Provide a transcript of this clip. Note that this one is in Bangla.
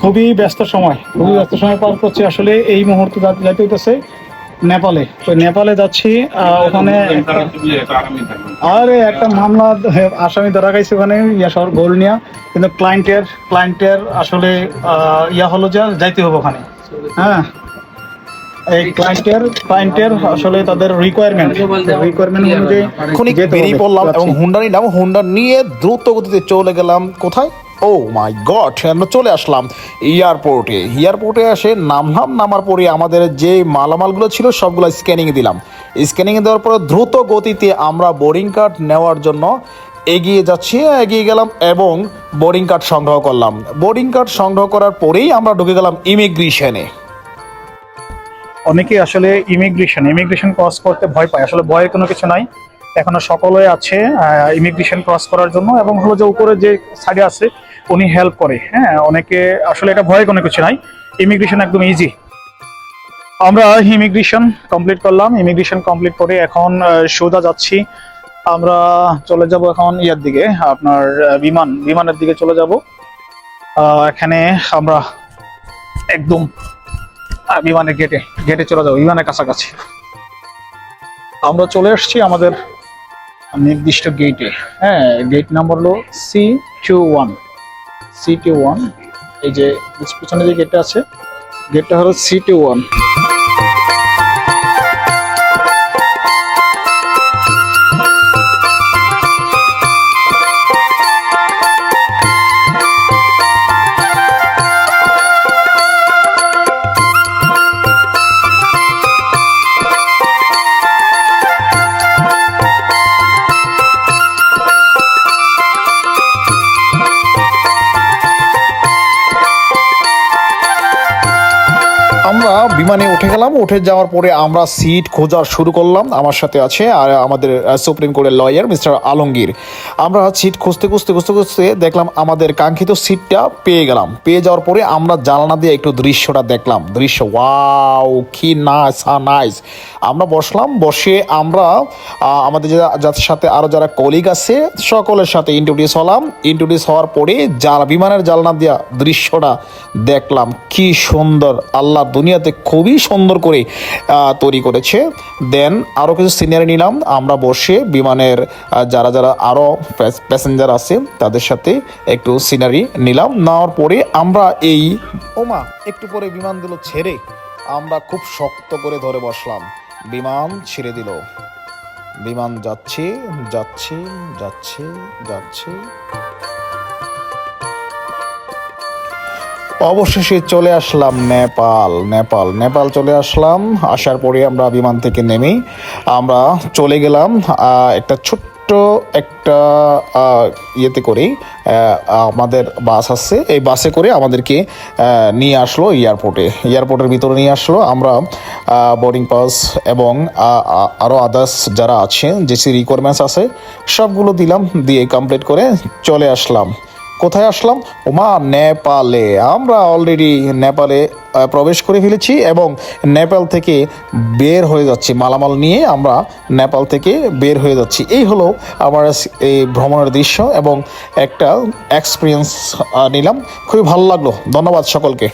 খুবই ব্যস্ত সময় পার করছি আসলে। এই মুহূর্তে যাইতে হইতেছে নেপালে। তো নেপালে যাচ্ছি, ওখানে আরে একটা মামলা আসামি ধরা খাইছে ওখানে শহর গোল্ড নিয়া, কিন্তু ক্লায়েন্টের আসলে হলো যে যাইতে হবে ওখানে। হ্যাঁ, এই ক্লায়েন্টের আসলে তাদের রিকোয়ারমেন্ট অনুযায়ী এখনই বেরিয়ে পড়লাম এবং হুন্ডা নিলাম। হুন্ডা নিয়ে দ্রুত গতিতে চলে গেলাম কোথায়, ও মাই গড, আমরা চলে আসলাম এয়ারপোর্টে এসে নামার পরে আমাদের যে মালামালগুলো ছিল সবগুলো স্ক্যানিংয়ে দিলাম। স্ক্যানিংয়ে দেওয়ার পরে দ্রুত গতিতে আমরা বোর্ডিং কার্ড নেওয়ার জন্য এগিয়ে গেলাম এবং বোর্ডিং কার্ড সংগ্রহ করলাম। বোর্ডিং কার্ড সংগ্রহ করার পরেই আমরা ঢুকে গেলাম ইমিগ্রেশনে। অনেকেই আসলে ইমিগ্রেশন ক্রস করতে ভয় পায়। আসলে ভয়ের কোনো কিছু নাই, এখনো সকলে আছে ইমিগ্রেশন ক্রস করার জন্য, এবং হলো যে উপরে যে সাইডে আছে উনি হেল্প করে। হ্যাঁ, অনেকে আসলে এটা ভয়ের কোনো কিছু নাই, ইমিগ্রেশন একদম ইজি। আমরা ইমিগ্রেশন কমপ্লিট করলাম। ইমিগ্রেশন কমপ্লিট করে এখন সোজা যাচ্ছি, আমরা চলে যাব এখন ইয়ার দিকে, আপনার বিমানের দিকে চলে যাব। এখানে আমরা একদম বিমানের গেটে চলে যাবো, বিমানের কাছাকাছি। আমরা চলে আসছি আমাদের নির্দিষ্ট গেটে। হ্যাঁ, গেট নাম্বার হলো C21। এই যে পিছনে যে গেটটা আছে, গেটটা হলো C21। আমরা বিমানে উঠে গেলাম। উঠে যাওয়ার পরে আমরা সিট খোঁজা শুরু করলাম। আমার সাথে আছে আর আমাদের সুপ্রিম কোর্টের লয়ার মিস্টার আলমগীর। আমরা সিট খুঁজতে দেখলাম আমাদের কাঙ্ক্ষিত সিটটা পেয়ে গেলাম। পেয়ে যাওয়ার পরে আমরা জানালা দিয়ে একটু দৃশ্যটা দেখলাম। ওয়াও, কি নাইস। আমরা বসলাম, বসে আমরা আমাদের যাদের সাথে আরও যারা কলিগ আছে সকলের সাথে ইন্ট্রোডিউস হওয়ার পরে বিমানের জানলা দিয়া দৃশ্যটা দেখলাম। কি সুন্দর, আল্লাহ দুনিয়াতে খুবই সুন্দর করে তৈরি করেছে। দেন আরও কিছু সিনিয়র নিলাম। আমরা বসে বিমানের যারা আরও প্যাসেঞ্জার আছে তাদের সাথে একটু সিনারি নিলাম। নেওয়ার পরে আমরা একটু পরে বিমানগুলো ছেড়ে আমরা খুব শক্ত করে ধরে বসলাম। বিমান ছেড়ে দিল। বিমান যাচ্ছে। অবশেষে চলে আসলাম নেপাল চলে আসলাম। আসার পরে আমরা বিমান থেকে নেমে আমরা চলে গেলাম একটা ছোট্ট ইয়েতে করে, আমাদের বাস আছে, এই বাসে করে আমাদেরকে নিয়ে আসলো এয়ারপোর্টের ভিতরে নিয়ে আসলো। আমরা বোর্ডিং পাস এবং আরও আদার্স যারা আছে যে রিকোয়ারমেন্টস আছে সবগুলো দিলাম, দিয়ে কমপ্লিট করে চলে আসলাম। কোথায় আসলাম? নেপালে। আমরা অলরেডি নেপালে প্রবেশ করে ফেলেছি এবং নেপাল থেকে বের হয়ে যাচ্ছি। মালামাল নিয়ে আমরা নেপাল থেকে বের হয়ে যাচ্ছি। এই হলো আমার এই ভ্রমণের দৃশ্য এবং একটা এক্সপিরিয়েন্স নিলাম। খুবই ভালো লাগলো। ধন্যবাদ সকলকে।